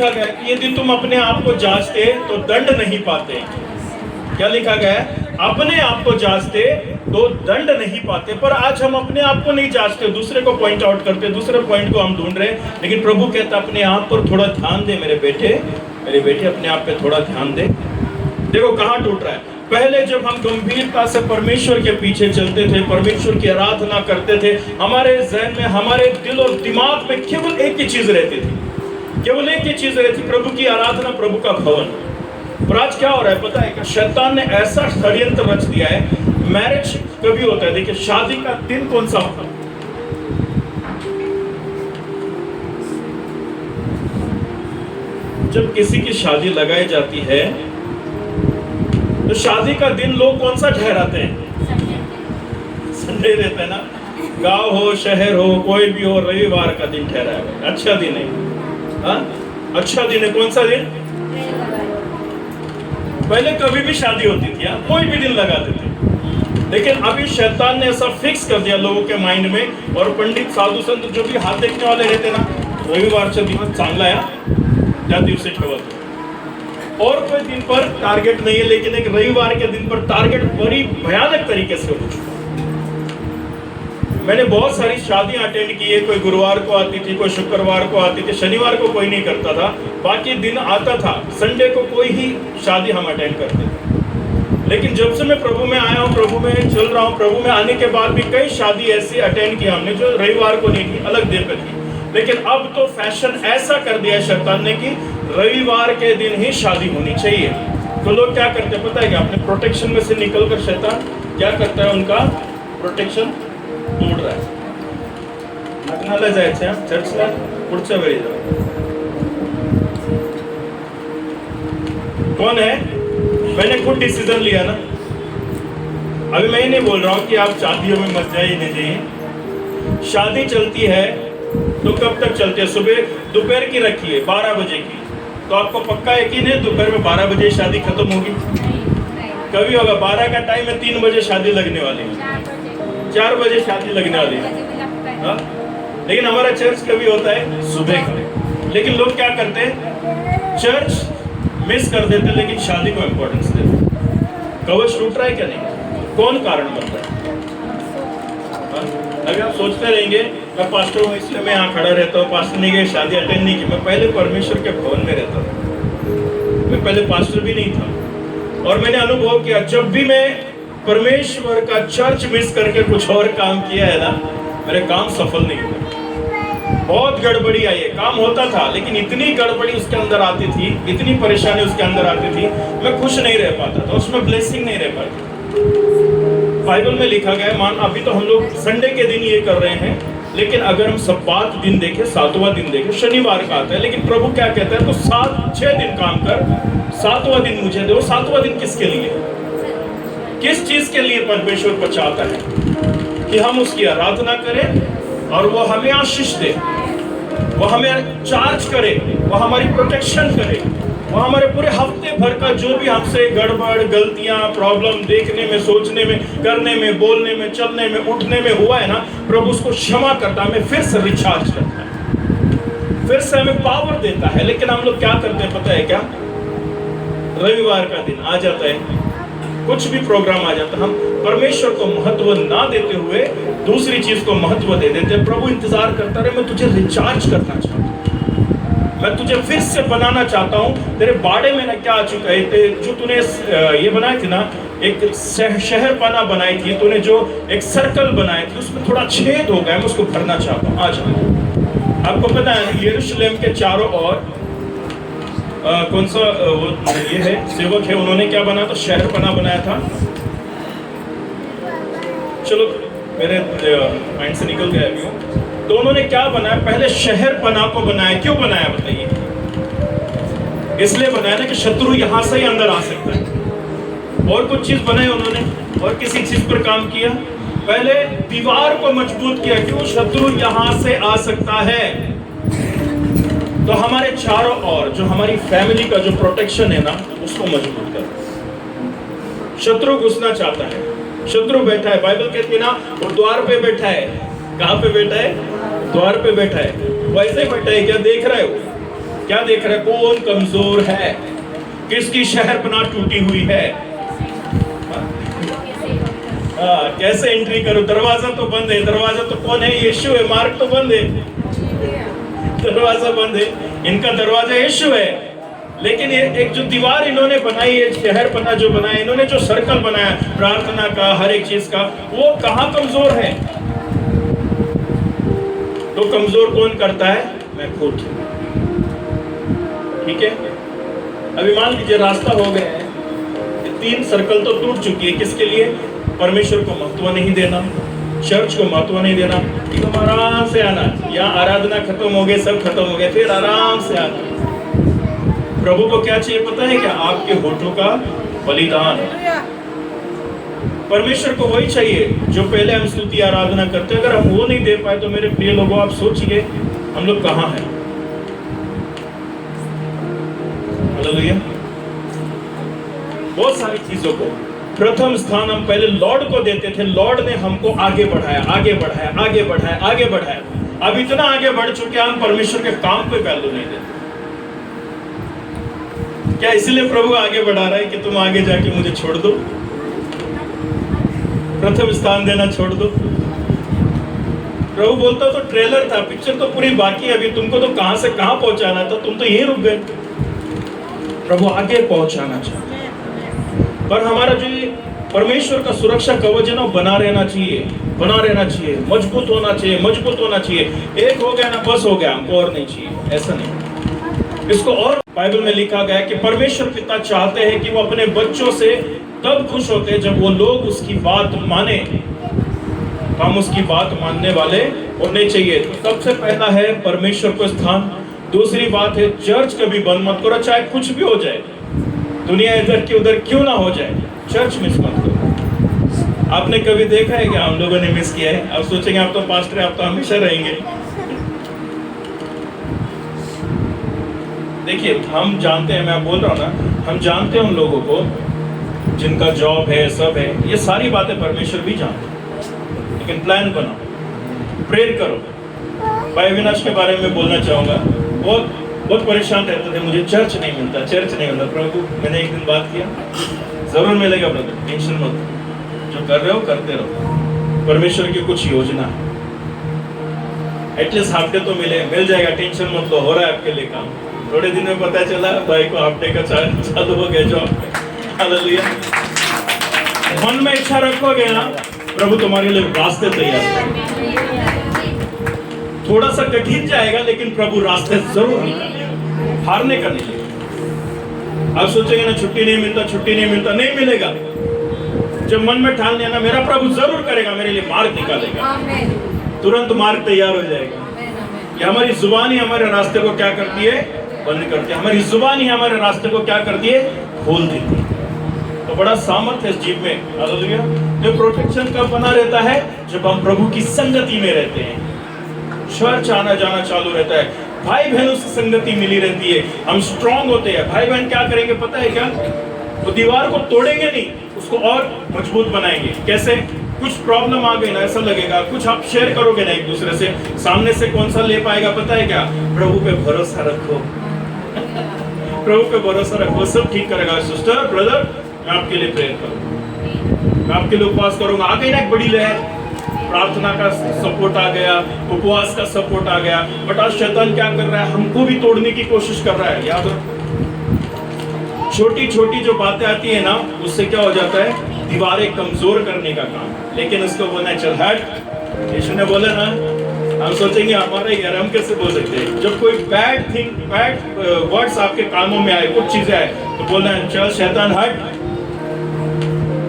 लिखा गया है कि यदि तुम अपने आप को जांचते तो दंड नहीं पाते। क्या लिखा गया है? अपने आप को जांचते तो दंड नहीं पाते। पर आज हम अपने आप को नहीं जांचते, दूसरे को पॉइंट आउट करते, दूसरे पॉइंट को हम ढूंढ रहे हैं। लेकिन प्रभु कहता अपने आप पर थोड़ा ध्यान दे मेरे बेटे, मेरे बेटे, अपने आप पे थोड़ा ध्यान दे। देखो कहाँ टूट रहा है। पहले जब हम गंभीरता से परमेश्वर के पीछे चलते थे, परमेश्वर की आराधना करते थे, हमारे ज़हन में, हमारे दिल और दिमाग में केवल एक ही चीज रहती थी, केवल एक ही चीज रहती, प्रभु की आराधना, प्रभु का भवन। और आज क्या हो रहा है पता है कि शैतान ने ऐसा षड्यंत्र रच दिया है। मैरिज कभी होता है, देखिए शादी का दिन कौन सा होता है? जब किसी की शादी लगाई जाती है तो शादी का दिन लोग कौन सा ठहराते हैं? संडे रहता है ना। गांव हो, शहर हो, कोई भी हो, रविवार का दिन ठहरा है। अच्छा दिन है, हाँ अच्छा दिन है। कौन सा दिन? पहले कभी भी शादी होती थी, कोई भी दिन लगा देते, लेकिन अभी शैतान ने ऐसा फिक्स कर दिया लोगों के माइंड में। और पंडित, साधु संत जो भी हाथ देखने वाले रहते ना, रविवारचा दिवस चांगला आहे त्या दिवशी ठेवत। और कोई दिन पर टारगेट नहीं है, लेकिन एक रविवार के दिन पर टारगेट बड़ी भयानक तरीके से हो चुका। मैंने बहुत सारी शादियां अटेंड की है। कोई गुरुवार को आती थी, कोई शुक्रवार को आती थी, शनिवार को कोई नहीं करता था, बाकी दिन आता था। संडे को कोई ही शादी हम अटेंड करते थे। लेकिन जब से मैं प्रभु में आया हूँ, प्रभु में चल रहा हूँ, प्रभु में आने के बाद भी कई शादी ऐसी अटेंड की हमने जो रविवार को नहीं थी, अलग दिन पे थी। लेकिन अब तो फैशन ऐसा कर दिया है शैतान ने कि रविवार के दिन ही शादी होनी चाहिए। तो लोग क्या करते हैं पता है क्या? अपने प्रोटेक्शन में से निकलकर शैतान क्या करता है, उनका प्रोटेक्शन तोड़ रहा है। लग्नाला जायचं, चर्चला पुढच्या वेळी जाऊ। कौन है? मैंने खुद डिसीजन लिया ना। अभी मैं नहीं बोल रहा हूँ कि आप शादियों में मत जाइए, नहीं जाइए। शादी चलती है तो कब तक चलती है? सुबह दोपहर की रखी है 12 बजे की, तो आपको पक्का यकीन है दोपहर में 12 बजे शादी खत्म होगी? कभी होगा 12 का टाइम है, 3 बजे शादी लगने वाली है, 4 बजे शादी लगने वाली है। हाँ? लेकिन हमारा चर्च कभी होता है सुबह का। लेकिन लोग क्या करते हैं, चर्च मिस कर देते हैं, लेकिन शादी को इंपॉर्टेंस देते। कवच टूट रहा है क्या? नहीं। कौन कारण बन रहा है? अभी आप सोचते रहेंगे मैं पास्टर हूँ इसलिए मैं यहाँ खड़ा रहता हूँ, पास्टर ने ये शादी अटेंड नहीं की। मैं पहले परमेश्वर के भवन में रहता था, मैं पहले पास्टर भी नहीं था। और मैंने अनुभव किया, जब भी मैं परमेश्वर का चर्च मिस करके कुछ और काम किया है ना, मेरे काम सफल नहीं हुए। बहुत गड़बड़ी आई है। काम होता था लेकिन इतनी गड़बड़ी उसके अंदर आती थी, इतनी परेशानी उसके अंदर आती थी, मैं खुश नहीं रह पाता था, उसमें ब्लेसिंग नहीं रह पाती। बाइबल में लिखा गया है, मान अभी तो हम लोग संडे के दिन ये कर रहे हैं, लेकिन अगर हम सब्बात दिन देखें, 7वां दिन देखें, शनिवार का आता है, लेकिन प्रभु क्या कहता है, तो 6 दिन काम कर, 7वां दिन मुझे दे। 7वां दिन किसके लिए? किस चीज के लिए परमेश्वर को चाहता है? कि हम उसकी आराधना करें और वो हमें आशीष दे, वो हमें चार्ज करे, वो हमारी प्रोटेक्शन करे, वो हमारे पूरे हफ्ते भर का जो भी हमसे गड़बड़, गलतियां, प्रॉब्लम देखने में, सोचने में, करने में, बोलने में, चलने में, उठने में हुआ है ना, प्रभु उसको क्षमा करता है, हमें फिर से रिचार्ज करता है, फिर से हमें पावर देता है। लेकिन हम लोग क्या करते हैं पता है क्या? रविवार का दिन आ जाता है, कुछ भी प्रोग्राम आ जाता है, हम परमेश्वर को महत्व ना देते हुए दूसरी चीज को महत्व दे देते हैं। प्रभु इंतजार करता रहे, मैं तुझे रिचार्ज करना चाहता हूँ, मैं तुझे फिर से बनाना चाहता हूँ। तेरे बाड़े में ना क्या आ चुका है, जो तूने ये बनाई थी ना, एक शहर पना बनाई थी तूने, जो एक सर्कल बनाई थी, उसमें थोड़ा छेद हो गया, मैं उसको भरना चाहता हूँ। आज आपको पता है यरूशलेम के चारों ओर कौन सा वो ये है सेवक है, उन्होंने क्या बनाया था? शहर पना बनाया था। चलो मेरे माइंड से निकल गया अभी। तो उन्होंने क्या बनाया? पहले शहर पना को बनाया। क्यों बनाया बताइए? इसलिए बनाया ना कि शत्रु यहां से ही अंदर आ सकता है। और कुछ चीज बनाई उन्होंने, और किसी चीज पर काम किया? पहले दीवार को मजबूत किया, क्यों? शत्रु यहां से आ सकता है। तो हमारे चारों ओर जो हमारी फैमिली का जो प्रोटेक्शन है ना, उसको मजबूत कर। शत्रु घुसना चाहता है, शत्रु बैठा है, बाइबल कहती है ना, वो द्वार पे बैठा है। कहाँ पे बैठा है? द्वार पे बैठा है। वैसे बैठा है क्या? देख रहे हो क्या देख रहे? कौन कमजोर है, किसकी शहरपनाह टूटी हुई है, कैसे एंट्री करो? दरवाजा तो बंद है। दरवाजा तो कौन है? यीशु है। मार्ग तो बंद है, दरवाजा बंद है। इनका दरवाजा यीशु है, लेकिन ये एक जो दीवार इन्होंने बनाई है, शहरपनाह जो बनाया, इन्होंने जो सर्कल बनाया प्रार्थना का, हर एक चीज का, वो कहाँ कमजोर है? तो कमजोर कौन करता है? मैं खुद। ठीक है, अभी मान लीजिए रास्ता हो गया है, 3 सर्कल तो टूट चुकी है। किसके लिए? परमेश्वर को महत्व नहीं देना, चर्च को महत्व नहीं देना। एकदम आराम से आना, यहाँ आराधना खत्म हो गई, सब खत्म हो गया, फिर आराम से आना। प्रभु को क्या चाहिए पता है क्या? आपके होठों का बलिदान। परमेश्वर को वही चाहिए जो पहले हम स्तुति आराधना करते हैं। अगर हम वो नहीं दे पाए तो मेरे प्रिय लोगों, आप सोचिए हम लोग कहाँ हैं। हालेलुया। बहुत सारी चीजों को प्रथम स्थान हम पहले लॉर्ड को देते थे। लॉर्ड ने हमको आगे बढ़ाया, आगे बढ़ाया, आगे बढ़ाया, आगे बढ़ाया। अब इतना आगे बढ़ चुके हम परमेश्वर के काम पे वैल्यू नहीं देते। क्या इसलिए प्रभु आगे बढ़ा रहा है कि तुम आगे जाके मुझे छोड़ दो, प्रथम स्थान देना छोड़ दो? प्रभु बोलता तो ट्रेलर था, पिक्चर तो पूरी बाकी है, अभी तुमको तो कहां से कहां पहुंचाना था, तुम तो यहीं रुक गए। प्रभु आगे पहुंचाना चाहते हैं, पर हमारा जो परमेश्वर का सुरक्षा कवच है ना, बना रहना चाहिए, बना रहना चाहिए, मजबूत होना चाहिए, मजबूत होना चाहिए। एक हो गया ना, बस हो गया, हमको और नहीं चाहिए, ऐसा नहीं। इसको और बाइबल में लिखा गया है कि परमेश्वर पिता चाहते हैं कि वो अपने बच्चों से तब खुश होते हैं जब वो लोग उसकी बात माने। हम उसकी बात मानने वाले होने चाहिए। तो सबसे पहला है परमेश्वर को स्थान। दूसरी बात है चर्च कभी बंद मत करो, चाहे कुछ भी हो जाए, दुनिया इधर की उधर क्यों ना हो जाए, चर्च मिस मत करो। आपने कभी देखा है क्या हम लोगों ने मिस किया है? आप सोचेंगे आप तो पास्टर हैं, आप तो हमेशा रहेंगे। देखिए हम जानते हैं, मैं बोल रहा हूँ ना, हम जानते हैं उन लोगों को जिनका जॉब है, सब है, ये सारी बातें परमेश्वर भी जानते हैं। लेकिन प्लान बनाओ, प्रेयर करो। भाई अविनाश के बारे में बोलना चाहूँगा, बहुत परेशान रहते थे, मुझे चर्च नहीं मिलता, चर्च नहीं मिलता। प्रभु मैंने एक दिन बात किया, जरूर मिलेगा ब्रदर, टेंशन मत, जो कर रहे हो करते रहो, परमेश्वर की कुछ योजना है, एटलीस्ट हाफ डे तो मिल जाएगा, टेंशन मत लो, हो रहा है आपके लिए काम। थोड़े दिन में पता चला भाई को हाफ डे का चालू हो गया जॉब। हालेलुया। मन में इच्छा रखोगे ना, प्रभु तुम्हारे लिए रास्ते तैयार। थोड़ा सा कठिन जाएगा लेकिन प्रभु रास्ते जरूर निकालेगा, हारने का नहीं। आप सोचेंगे ना छुट्टी नहीं मिलता, छुट्टी नहीं मिलता, नहीं मिलेगा। जब मन में ठान लिया ना मेरा प्रभु जरूर करेगा, मेरे लिए मार्ग निकालेगा, तुरंत मार्ग तैयार हो जाएगा। ये हमारी जुबान ही हमारे रास्ते को क्या करती है? बंद करती है। हमारी जुबान ही हमारे रास्ते को क्या करती है? खोल देती है। तो बड़ा सामर्थ है इस जीव में। हालेलुया। जो प्रोटेक्शन कब बना रहता है? जब हम प्रभु की संगति में रहते हैं, चर्च आना जाना चालू रहता है, भाई बहनों से संगति मिली रहती है, हम स्ट्रांग होते हैं। भाई बहन क्या करेंगे पता है क्या? वो दीवार को तोड़ेंगे नहीं, उसको और मजबूत बनाएंगे। कैसे? कुछ प्रॉब्लम आ गई ना, ऐसा लगेगा, कुछ आप शेयर करोगे ना एक दूसरे से, सामने से कौन सा ले पाएगा पता है क्या? प्रभु पे भरोसा रखो, प्रभु पे भरोसा रखो, सब ठीक करेगा। सिस्टर ब्रदर मैं आपके लिए प्रेयर करूंगा, मैं आपके लिए उपवास करूंगा। आ गई ना एक बड़ी लहर, प्रार्थना का सपोर्ट आ गया, उपवास का सपोर्ट आ गया, बट आज शैतान क्या कर रहा है? हमको भी तोड़ने की कोशिश कर रहा है। याद रखो, छोटी छोटी जो बातें आती है ना, उससे क्या हो जाता है? दीवारें कमजोर करने का काम। लेकिन उसको बोलना चल हट, यीशु ने बोला ना, हम सोचेंगे हमारा ही है, हम कैसे बोल सकते हैं? जब कोई बैड वर्ड्स आपके कानों में आए, कुछ चीजें आए, तो बोलना है चल शैतान हट।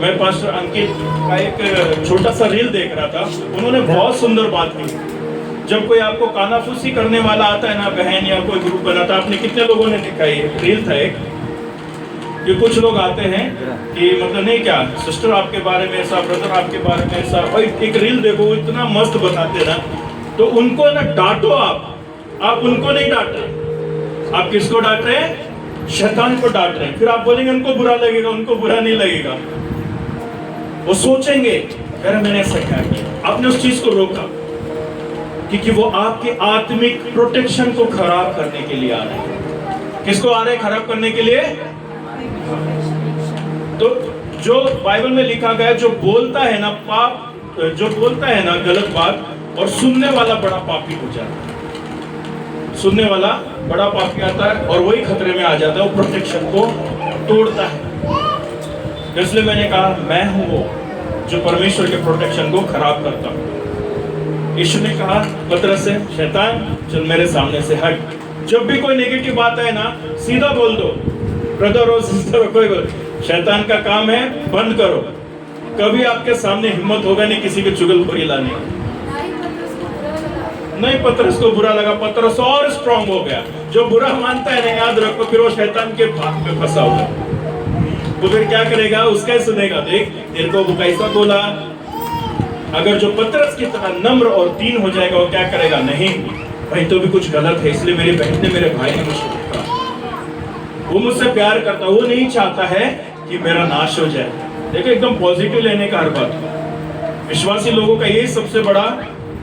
मैं पास्टर अंकित का एक छोटा सा रील देख रहा था, उन्होंने बहुत सुंदर बात की। जब कोई आपको कानाफूसी करने वाला आता है ना, बहन या कोई ग्रुप बनाता, आपने कितने लोगों ने देखा? ये रील था एक, कि कुछ लोग आते हैं कि मतलब नहीं क्या सिस्टर आपके बारे में ऐसा, ब्रदर आपके बारे में ऐसा, भाई एक रील देखो, इतना मस्त बताते ना, तो उनको ना डांटो आप उनको नहीं डांट रहे, आप किसको डांट रहे हैं? शैतान को डांट रहे हैं। फिर आप बोलेंगे उनको बुरा लगेगा, उनको बुरा नहीं लगेगा। वो सोचेंगे अरे मैंने ऐसा क्या किया। आपने उस चीज को रोका क्योंकि वो आपके आत्मिक प्रोटेक्शन को खराब करने के लिए आ रहे हैं। किसको आ रहे हैं खराब करने के लिए? तो जो बाइबल में लिखा गया, जो बोलता है ना पाप, जो बोलता है ना गलत बात, और सुनने वाला बड़ा पापी हो जाता है। सुनने वाला बड़ा पापी आता है और वही खतरे में आ जाता है, वो प्रोटेक्शन को तोड़ता है। इसलिए मैंने कहा मैं हूं वो जो परमेश्वर के प्रोटेक्शन को खराब करता हूं। यीशु ने कहा पतरस से, शैतान चल मेरे सामने से हट। जब भी कोई नेगेटिव बात है ना, सीधा बोल दो, ब्रदर और सिस्टर हो, कोई बोल, शैतान का काम है बंद करो। कभी आपके सामने हिम्मत होगा नहीं किसी की चुगलखोरी लाने की। नहीं, पतरस को बुरा लगा, पतरस और स्ट्रांग हो गया। जो बुरा मानता है ना, याद रखो फिर वो शैतान के भाग में फंसा होगा। तो फिर क्या करेगा? उसका ही सुनेगा। देख तेरे को वो कैसा बोला। अगर जो पतरस की तरह नम्र और दीन हो जाएगा, वो क्या करेगा? नहीं भाई तो भी कुछ गलत है, इसलिए मेरी बहन ने, मेरे भाई ने मुझसे देखा, वो मुझसे प्यार करता, वो नहीं चाहता है कि मेरा नाश हो जाए। देखो एकदम पॉजिटिव लेने का हर बात। विश्वासी लोगों का यही सबसे बड़ा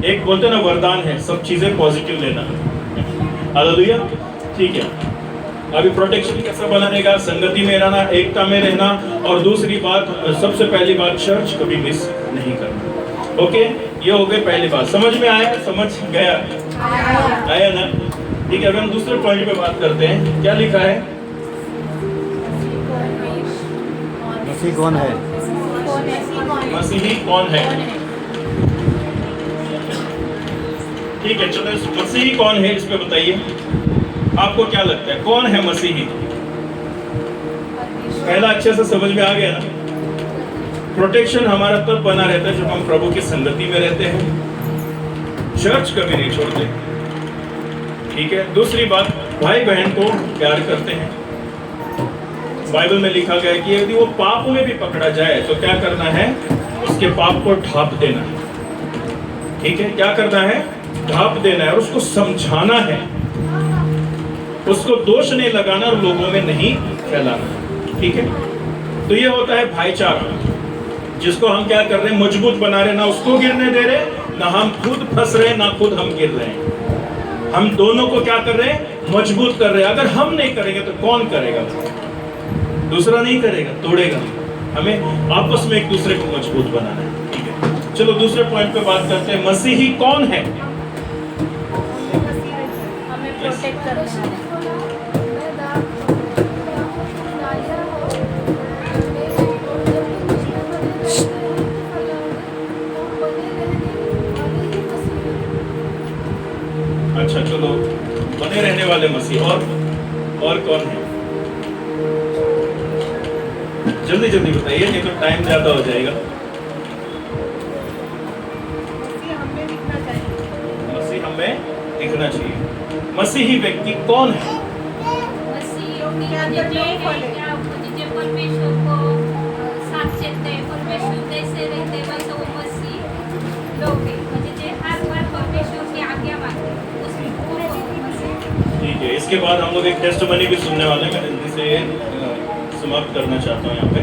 एक बोलते ना वरदान है, सब चीजें पॉजिटिव लेना। हालेलुया। ठीक है, अभी प्रोटेक्शन कैसा बना रहेगा? संगति में रहना, एकता में रहना, और दूसरी बात, सबसे पहली बात, चर्च कभी मिस नहीं करना। ओके, ये हो गई पहली बात। समझ में आया? समझ गया? आया ना? ठीक है, अभी हम दूसरे पॉइंट पे बात करते हैं। क्या लिखा है? मसीह कौन है? मसीही कौन है? ठीक है, चलो मसीही कौन है इस पे बताइए। आपको क्या लगता है कौन है मसीही? पहला अच्छे से समझ में आ गया ना? प्रोटेक्शन हमारा तब बना रहता है जब हम प्रभु की संगति में रहते हैं, चर्च कभी नहीं छोड़ते। ठीक है, दूसरी बात, भाई बहन को प्यार करते हैं। बाइबल में लिखा गया है कि यदि वो पाप में भी पकड़ा जाए तो क्या करना है? उसके पाप को ढांप देना है। ठीक है, क्या करना है? ढांप देना है, और उसको समझाना है, उसको दोष नहीं लगाना और लोगों में नहीं फैलाना। ठीक है, तो ये होता है भाईचारा, जिसको हम क्या कर रहे हैं? मजबूत बना रहे, ना उसको गिरने दे रहे, ना हम खुद फंस रहे, ना खुद हम गिर रहे हैं। हम दोनों को क्या कर रहे हैं? मजबूत कर रहे हैं। अगर हम नहीं करेंगे तो कौन करेगा? दूसरा नहीं करेगा, तोड़ेगा। हमें आपस में एक दूसरे को मजबूत बनाना है। ठीक है, चलो दूसरे पॉइंट पे बात करते हैं। मसीही कौन है? हमें प्रोटेक्ट करना है। अच्छा चलो, बने रहने वाले मसीह। और कौन है? जल्दी जल्दी बताइए, नहीं तो टाइम ज्यादा हो जाएगा। मसीह हमें दिखना चाहिए। मसीही व्यक्ति कौन है? जिथे परमेश्वर को साक्षात है, परमेश्वर जैसे रहते वैसे वो मसीह लोग हैं, म्हणजे जे हर बार परमेश्वर की आज्ञा मानते उसको मसीह। ठीक है, इसके बाद हम लोग एक टेस्टमनी भी सुनने वाले हैं। मैं जल्दी से समाप्त करना चाहता हूँ यहाँ पे।